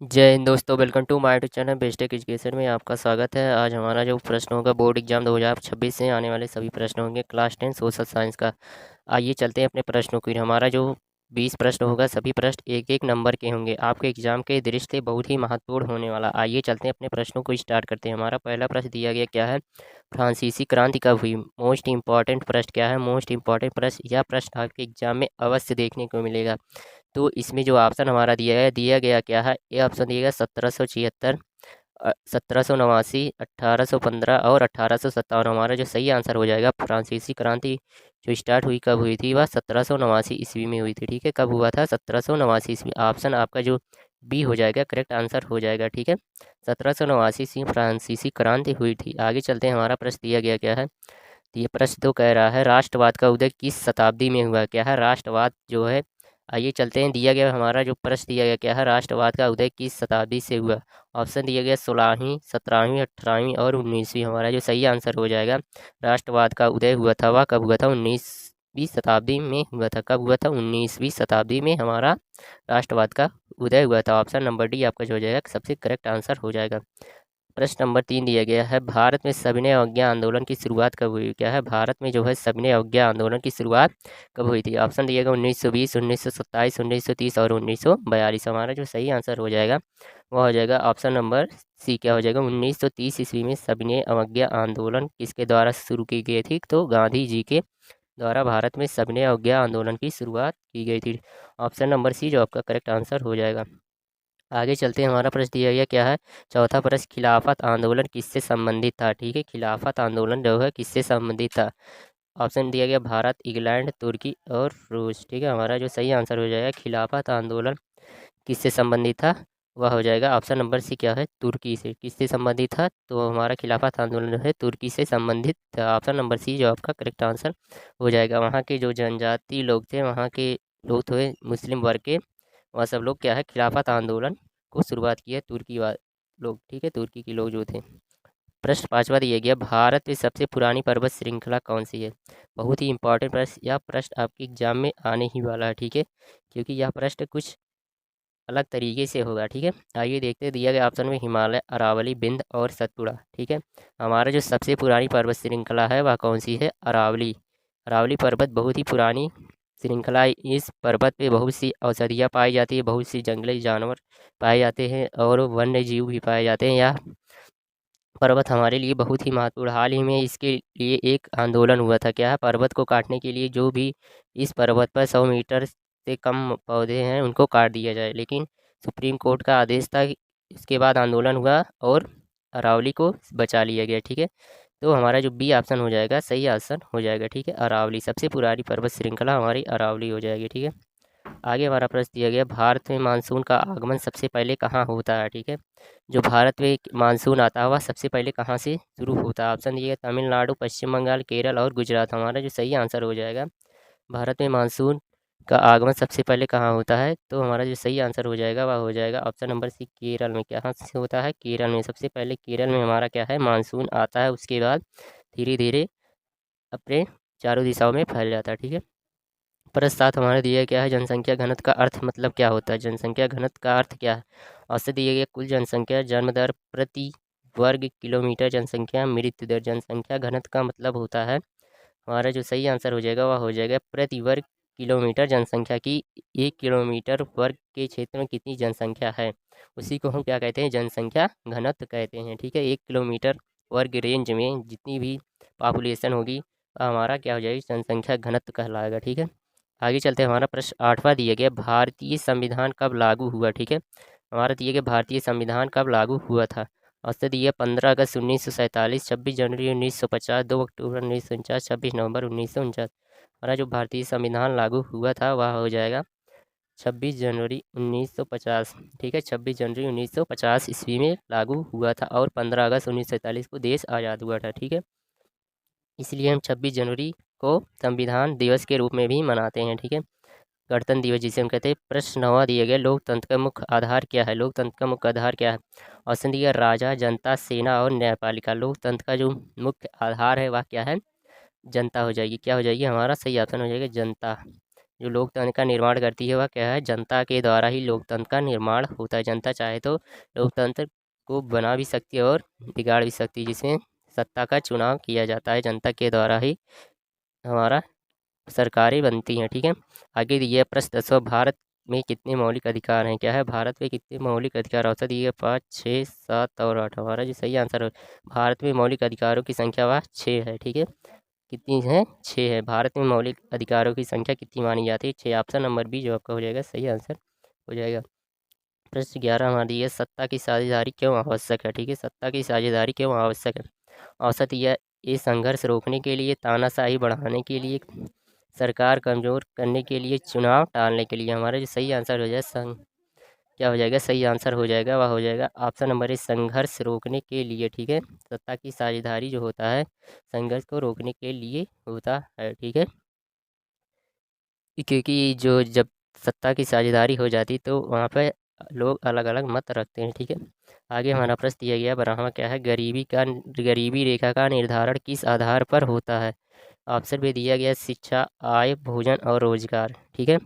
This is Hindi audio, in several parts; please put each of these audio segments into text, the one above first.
जय हिंद दोस्तों, welcome to my YouTube channel Best Tech Education में आपका स्वागत है। आज हमारा जो प्रश्न होगा बोर्ड एग्जाम 2026 से आने वाले सभी प्रश्न होंगे क्लास 10 सोशल साइंस का। आइए चलते हैं अपने प्रश्नों की। हमारा जो 20 प्रश्न होगा सभी प्रश्न एक एक नंबर के होंगे, आपके एग्जाम के दृष्टि से बहुत ही महत्वपूर्ण होने वाला। आइए चलते हैं अपने प्रश्नों को स्टार्ट करते हैं। हमारा पहला प्रश्न दिया गया क्या है, फ्रांसीसी क्रांति कब हुई। मोस्ट इंपॉर्टेंट प्रश्न क्या है, मोस्ट इंपॉर्टेंट प्रश्न, यह प्रश्न आपके एग्जाम में अवश्य देखने को मिलेगा। तो इसमें जो ऑप्शन हमारा दिया गया क्या है, ये ऑप्शन दिया गया 1776, 1789, 1815 और 1857। हमारा जो सही आंसर हो जाएगा, फ्रांसीसी क्रांति जो स्टार्ट हुई कब हुई थी, वह 1789 ईस्वी में हुई थी। ठीक है, कब हुआ था, 1789 ईस्वी। ऑप्शन आपका जो बी हो जाएगा, करेक्ट आंसर हो जाएगा। ठीक है, 1789 ईस्वी फ्रांसीसी क्रांति हुई थी। आगे चलते हैं, हमारा प्रश्न दिया गया क्या है। तो ये प्रश्न तो कह रहा है राष्ट्रवाद का उदय किस शताब्दी में हुआ। क्या है, राष्ट्रवाद जो है। आइए चलते हैं, दिया गया हमारा जो प्रश्न दिया गया क्या है, राष्ट्रवाद का उदय किस शताब्दी से हुआ। ऑप्शन दिया गया 16वीं, 17वीं, 18वीं और 19वीं। हमारा जो सही आंसर हो जाएगा, राष्ट्रवाद का उदय हुआ था वह कब हुआ था, 19वीं शताब्दी में हुआ था। कब हुआ था, 19वीं शताब्दी में हमारा राष्ट्रवाद का उदय हुआ था। ऑप्शन नंबर डी आपका जो हो जाएगा सबसे करेक्ट आंसर हो जाएगा। प्रश्न नंबर 3 दिया गया है, भारत में सविनय अवज्ञा आंदोलन की शुरुआत कब हुई। क्या है, भारत में जो है सविनय अवज्ञा आंदोलन की शुरुआत कब हुई थी। ऑप्शन दिएगा 1920, 1927, 1930 और 1942। हमारा जो सही आंसर हो जाएगा वह हो जाएगा ऑप्शन नंबर सी। क्या हो जाएगा, 1930 ईस्वी में सविनय अवज्ञा आंदोलन किसके द्वारा शुरू की गई थी, तो गांधी जी के द्वारा भारत में सविनय अवज्ञा आंदोलन की शुरुआत की गई थी। ऑप्शन नंबर सी जो आपका करेक्ट आंसर हो जाएगा। आगे चलते हैं, हमारा प्रश्न दिया गया क्या है, चौथा प्रश्न, खिलाफत आंदोलन किससे संबंधित था। ठीक है, खिलाफत आंदोलन जो है किससे संबंधित था। ऑप्शन दिया गया भारत, इंग्लैंड, तुर्की और रूस। ठीक है, हमारा जो सही आंसर हो जाएगा, खिलाफत आंदोलन किससे संबंधित था, वह हो जाएगा ऑप्शन नंबर सी। क्या है, तुर्की से। किससे संबंधित था, तो हमारा खिलाफत आंदोलन जो है तुर्की से संबंधित था। ऑप्शन नंबर सी जो आपका करेक्ट आंसर हो जाएगा। वहाँ के जो जनजाति लोग थे, वहाँ के लोग थे मुस्लिम वर्ग के, वह सब लोग क्या है, खिलाफत आंदोलन को शुरुआत की है तुर्की लोग। ठीक है, तुर्की के लोग जो थे। प्रश्न पांचवा दिया गया, भारत में सबसे पुरानी पर्वत श्रृंखला कौन सी है। बहुत ही इंपॉर्टेंट प्रश्न, यह प्रश्न आपके एग्जाम में आने ही वाला है। ठीक है, क्योंकि यह प्रश्न कुछ अलग तरीके से होगा। ठीक है, आइए देखते हैं, दिया गया ऑप्शन में हिमालय, अरावली, विंध्य और सतपुड़ा। ठीक है, हमारा जो सबसे पुरानी पर्वत श्रृंखला है वह कौन सी है, अरावली। अरावली पर्वत बहुत ही पुरानी श्रृंखला है। इस पर्वत पे बहुत सी औषधियाँ पाई जाती है, बहुत सी जंगली जानवर पाए जाते हैं और वन्य जीव भी पाए जाते हैं। यह पर्वत हमारे लिए बहुत ही महत्वपूर्ण। हाल ही में इसके लिए एक आंदोलन हुआ था। क्या है, पर्वत को काटने के लिए जो भी इस पर्वत पर 100 मीटर से कम पौधे हैं उनको काट दिया जाए, लेकिन सुप्रीम कोर्ट का आदेश था। इसके बाद आंदोलन हुआ और अरावली को बचा लिया गया। ठीक है, तो हमारा जो बी ऑप्शन हो जाएगा सही आंसर हो जाएगा। ठीक है, अरावली सबसे पुरानी पर्वत श्रृंखला हमारी अरावली हो जाएगी। ठीक है, आगे हमारा प्रश्न दिया गया, भारत में मानसून का आगमन सबसे पहले कहाँ होता है। ठीक है, जो भारत में मानसून आता है वह सबसे पहले कहाँ से शुरू होता है। ऑप्शन दिए, तमिलनाडु, पश्चिम बंगाल, केरल और गुजरात। हमारा जो सही आंसर हो जाएगा, भारत में मानसून का आगमन सबसे पहले कहाँ होता है, तो हमारा जो सही आंसर हो जाएगा वह हो जाएगा ऑप्शन नंबर सी, केरल में। कहाँ से होता है, केरल में। सबसे पहले केरल में हमारा क्या है, मानसून आता है, उसके बाद धीरे धीरे अपने चारों दिशाओं में फैल जाता है। ठीक है, प्रश्न 7 हमारे दिया क्या है, जनसंख्या घनत्व का अर्थ मतलब क्या होता है। जनसंख्या घनत्व का अर्थ क्या है। औसत दिया गया कुल जनसंख्या, जन्म दर प्रति वर्ग किलोमीटर जनसंख्या, मृत्यु दर। जनसंख्या घनत्व का मतलब होता है, हमारा जो सही आंसर हो जाएगा वह हो जाएगा प्रति वर्ग किलोमीटर जनसंख्या की। 1 किलोमीटर वर्ग के क्षेत्र में कितनी जनसंख्या है, उसी को हम क्या कहते हैं, जनसंख्या घनत्व कहते हैं। ठीक है, 1 किलोमीटर वर्ग रेंज में जितनी भी पॉपुलेशन होगी वह हमारा क्या हो जाएगी, जनसंख्या घनत्व कहलाएगा। ठीक है, आगे चलते हैं, हमारा प्रश्न 8वां दिया गया, भारतीय संविधान कब लागू हुआ। ठीक है, हमारा दिया गया भारतीय संविधान कब लागू हुआ था। औसत दिया 15 अगस्त 1947, 26 जनवरी 1950, 2 अक्टूबर 1949, 26 नवंबर 1949। हमारा जो भारतीय संविधान लागू हुआ था वह हो जाएगा 26 जनवरी 1950। ठीक है, 26 जनवरी 1950 ईस्वी में लागू हुआ था और 15 अगस्त 1947 को देश आज़ाद हुआ था। ठीक है, इसलिए हम 26 जनवरी को संविधान दिवस के रूप में भी मनाते हैं। ठीक है, गणतंत्र दिवस जिसे हम कहते हैं। प्रश्न 9वां दिया गया, लोकतंत्र का मुख्य आधार क्या है। लोकतंत्र का मुख्य आधार क्या है। ऑप्शन दिया, राजा, जनता, सेना और न्यायपालिका। लोकतंत्र का जो मुख्य आधार है वह क्या है, जनता हो जाएगी। क्या हो जाएगी, हमारा सही ऑप्शन हो जाएगा जनता। जो लोकतंत्र का निर्माण करती है वह क्या है, जनता के द्वारा ही लोकतंत्र का निर्माण होता है। जनता चाहे तो लोकतंत्र को बना भी सकती है और बिगाड़ भी सकती है, जिसमें सत्ता का चुनाव किया जाता है, जनता के द्वारा ही हमारा सरकारें बनती हैं। ठीक है, आगे दिए प्रश्न 10वां, भारत में कितने मौलिक अधिकार हैं? क्या है, भारत में कितने मौलिक अधिकार? औसत दिए 5, 6, 7 और 8। हमारा जो सही आंसर है, भारत में मौलिक अधिकारों की संख्या वह 6 है। ठीक है, कितनी है? 6 है। भारत में मौलिक अधिकारों की संख्या कितनी मानी जाती है? 6। ऑप्शन नंबर बी जो आपका हो जाएगा सही आंसर हो जाएगा। प्रश्न 11 हमारा दिया, सत्ता की साझेदारी क्यों आवश्यक है? ठीक है, सत्ता की साझेदारी क्यों आवश्यक है? औसत यह ये संघर्ष रोकने के लिए, तानाशाही बढ़ाने के लिए, सरकार कमज़ोर करने के लिए, चुनाव टालने के लिए। हमारा जो सही आंसर हो जाए क्या हो जाएगा? सही आंसर हो जाएगा वह हो जाएगा ऑप्शन नंबर ए, संघर्ष रोकने के लिए। ठीक है, सत्ता की साझेदारी जो होता है संघर्ष को रोकने के लिए होता है। ठीक है, क्योंकि जो जब सत्ता की साझेदारी हो जाती तो वहाँ पे लोग अलग अलग मत रखते हैं। ठीक है, आगे हमारा प्रश्न दिया गया 12वां क्या है, गरीबी रेखा का निर्धारण किस आधार पर होता है? ऑप्शन में दिया गया शिक्षा, आय, भोजन और रोजगार। ठीक है,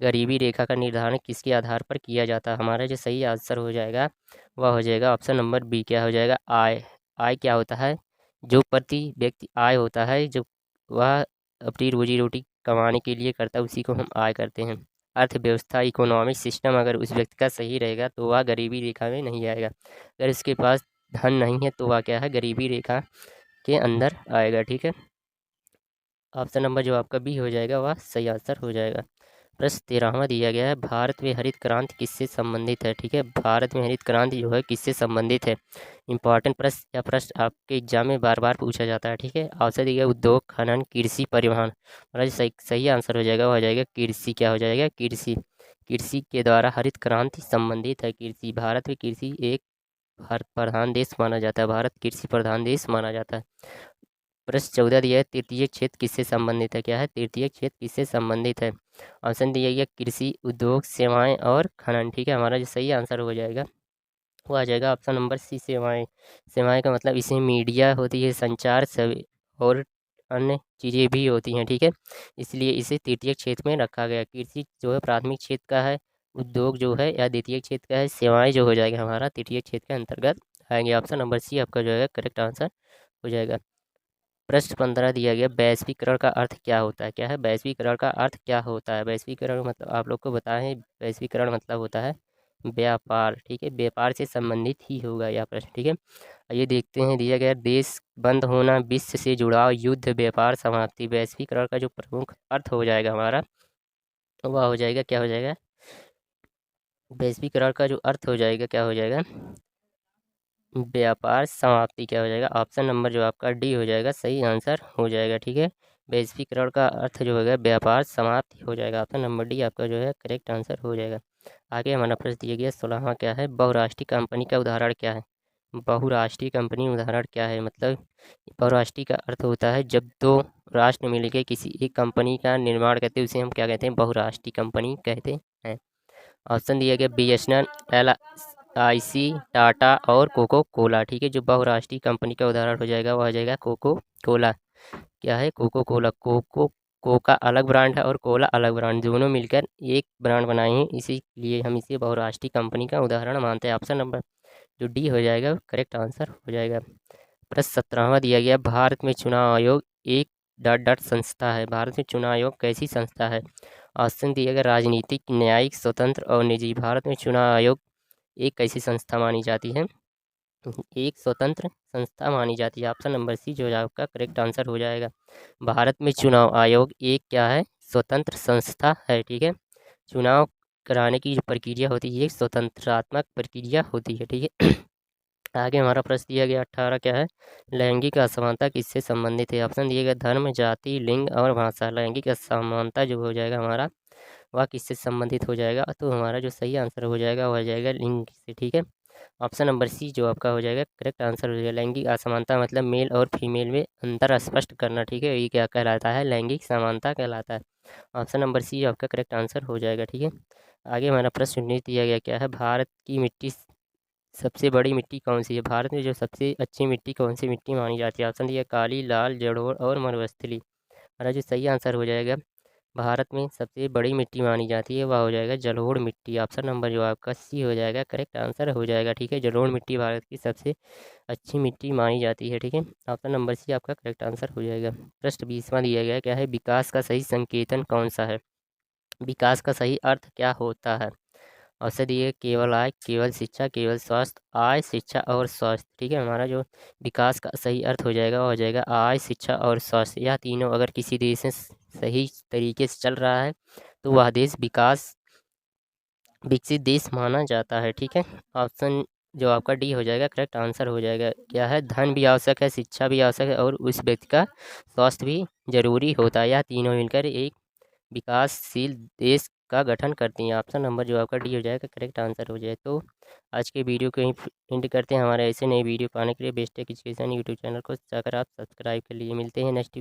गरीबी रेखा का निर्धारण किसके आधार पर किया जाता है? हमारा जो सही आंसर हो जाएगा वह हो जाएगा ऑप्शन नंबर बी, क्या हो जाएगा? आय। आय क्या होता है? जो प्रति व्यक्ति आय होता है, जो वह अपनी रोजी रोटी कमाने के लिए करता है, उसी को हम आय करते हैं। अर्थव्यवस्था, इकोनॉमिक सिस्टम अगर उस व्यक्ति का सही रहेगा तो वह गरीबी रेखा में नहीं आएगा। अगर उसके पास धन नहीं है तो वह क्या है, गरीबी रेखा के अंदर आएगा। ठीक है, ऑप्शन नंबर जो आपका बी हो जाएगा वह सही आंसर हो जाएगा। प्रश्न 13वां दिया गया है, भारत में हरित क्रांति किससे संबंधित है? ठीक है, भारत में हरित क्रांति जो है किससे संबंधित है? इंपॉर्टेंट प्रश्न या प्रश्न आपके एग्जाम में बार बार पूछा जाता है। ठीक है, ऑप्शन दिया गया उद्योग, खनन, कृषि, परिवहन। और सही सही आंसर हो जाएगा, वो हो जाएगा कृषि। क्या हो जाएगा? कृषि। कृषि के द्वारा हरित क्रांति संबंधित है। कृषि, भारत में कृषि एक प्रधान देश माना जाता है, भारत कृषि प्रधान देश माना जाता है। प्रश्न 14 दिया है, तृतीय क्षेत्र किससे संबंधित है? क्या है, तृतीय क्षेत्र किससे संबंधित है? ऑप्शन दिया गया कृषि, उद्योग, सेवाएं और खनन। ठीक है, हमारा जो सही आंसर हो जाएगा वो आ जाएगा ऑप्शन नंबर सी, सेवाएं। सेवाएं का मतलब इसमें मीडिया होती है, संचार सभी और अन्य चीज़ें भी होती हैं। ठीक है, इसलिए इसे तृतीय क्षेत्र में रखा गया। कृषि जो है प्राथमिक क्षेत्र का है, उद्योग जो है या द्वितीय क्षेत्र का है, सेवाएं जो हो जाएगा हमारा तृतीय क्षेत्र के अंतर्गत आएंगे। ऑप्शन नंबर सी आपका जो है करेक्ट आंसर हो जाएगा। प्रश्न 15 दिया गया, वैश्वीकरण का अर्थ क्या होता है? क्या है, वैश्वीकरण का अर्थ क्या होता है? वैश्वीकरण मतलब आप लोग को बताएं, वैश्वीकरण मतलब होता है व्यापार। ठीक है, व्यापार से संबंधित ही होगा यह प्रश्न। ठीक है, ये देखते हैं दिया गया, देश बंद होना, विश्व से जुड़ाव, युद्ध, व्यापार, समाप्ति। वैश्वीकरण का जो प्रमुख अर्थ हो जाएगा हमारा वह हो जाएगा, क्या हो जाएगा? वैश्वीकरण का जो अर्थ हो जाएगा क्या हो जाएगा? व्यापार समाप्ति। क्या हो जाएगा? ऑप्शन नंबर जो आपका डी हो जाएगा सही आंसर हो जाएगा। ठीक है, वैश्वीकरण का अर्थ जो होगा व्यापार समाप्ति हो जाएगा। ऑप्शन नंबर डी आपका जो है करेक्ट आंसर हो जाएगा। आगे हमारा प्रश्न दिया गया 16वां क्या है, बहुराष्ट्रीय कंपनी का उदाहरण क्या है? बहुराष्ट्रीय कंपनी उदाहरण क्या है? मतलब बहुराष्ट्रीय का अर्थ होता है जब दो राष्ट्र मिलकर किसी एक कंपनी का निर्माण करते हैं, उसे हम क्या कहते हैं? बहुराष्ट्रीय कंपनी कहते हैं। ऑप्शन दिया गया BSNL, LIC, टाटा और कोको कोला। ठीक है, जो बहुराष्ट्रीय कंपनी का उदाहरण हो जाएगा वह हो जाएगा कोको कोला। क्या है? Coco Cola. कोका अलग ब्रांड है और कोला अलग ब्रांड, दोनों मिलकर एक ब्रांड बनाए हैं, इसीलिए हम इसे बहुराष्ट्रीय कंपनी का उदाहरण मानते हैं। ऑप्शन नंबर जो डी हो जाएगा करेक्ट आंसर हो जाएगा। प्रश्न 17वां दिया गया, भारत में चुनाव आयोग एक डॉट डॉट संस्था है। भारत में चुनाव आयोग कैसी संस्था है? ऑप्शन दिया गया राजनीतिक, न्यायिक, स्वतंत्र और निजी। भारत में चुनाव आयोग एक कैसी संस्था मानी जाती है? एक स्वतंत्र संस्था मानी जाती है। ऑप्शन नंबर सी जो है आपका करेक्ट आंसर हो जाएगा। भारत में चुनाव आयोग एक क्या है? स्वतंत्र संस्था है। ठीक है, चुनाव कराने की जो प्रक्रिया होती है एक स्वतंत्रात्मक प्रक्रिया होती है। ठीक है, आगे हमारा प्रश्न दिया गया 18 क्या है, लैंगिक असमानता किससे संबंधित है? ऑप्शन दिए गए धर्म, जाति, लिंग और भाषा। लैंगिक असमानता जो हो जाएगा हमारा वह किससे संबंधित हो जाएगा? तो हमारा जो सही आंसर हो जाएगा वह हो जाएगा लिंग से। ठीक है, ऑप्शन नंबर सी जो आपका हो जाएगा करेक्ट आंसर हो जाएगा। लैंगिक असमानता मतलब मेल और फीमेल में अंतर स्पष्ट करना। ठीक है, ये क्या कहलाता है? लैंगिक समानता कहलाता है। ऑप्शन नंबर सी आपका करेक्ट आंसर हो जाएगा। ठीक है, आगे हमारा प्रश्न 19 दिया गया क्या है, भारत की मिट्टी सबसे बड़ी मिट्टी कौन सी है? भारत में जो सबसे अच्छी मिट्टी कौन सी मिट्टी मानी जाती है? ऑप्शन दिया काली, लाल, जलोढ़ और मरुस्थली। हमारा जो सही आंसर हो जाएगा भारत में सबसे बड़ी मिट्टी मानी जाती है वह हो जाएगा जलोढ़ मिट्टी। ऑप्शन नंबर जो आपका सी हो जाएगा करेक्ट आंसर हो जाएगा। ठीक है, जलोढ़ मिट्टी भारत की सबसे अच्छी मिट्टी मानी जाती है। ठीक है, ऑप्शन नंबर सी आपका करेक्ट आंसर हो जाएगा। प्रश्न 20वां दिया गया है, क्या है विकास का सही संकेतन कौन सा है? विकास का सही अर्थ क्या होता है? ऑप्शन दिए केवल आय, केवल शिक्षा, केवल स्वास्थ्य, आय, शिक्षा और स्वास्थ्य। ठीक है, हमारा जो विकास का सही अर्थ हो जाएगा वो हो जाएगा आय, शिक्षा और स्वास्थ्य। यह तीनों अगर किसी देश में सही तरीके से चल रहा है तो वह देश विकसित देश माना जाता है। ठीक है, ऑप्शन जो आपका डी हो जाएगा करेक्ट आंसर हो जाएगा। क्या है, धन भी आवश्यक है, शिक्षा भी आवश्यक है और उस व्यक्ति का स्वास्थ्य भी जरूरी होता है। यह तीनों मिलकर एक विकासशील देश का गठन करती हैं। ऑप्शन नंबर जो आपका डी हो जाएगा करेक्ट आंसर हो जाए। तो आज के वीडियो को यहीं एंड करते हैं। हमारे ऐसे नए वीडियो पाने के लिए Best Tech Education YouTube channel को जाकर आप सब्सक्राइब कर लिए। मिलते हैं नेक्स्ट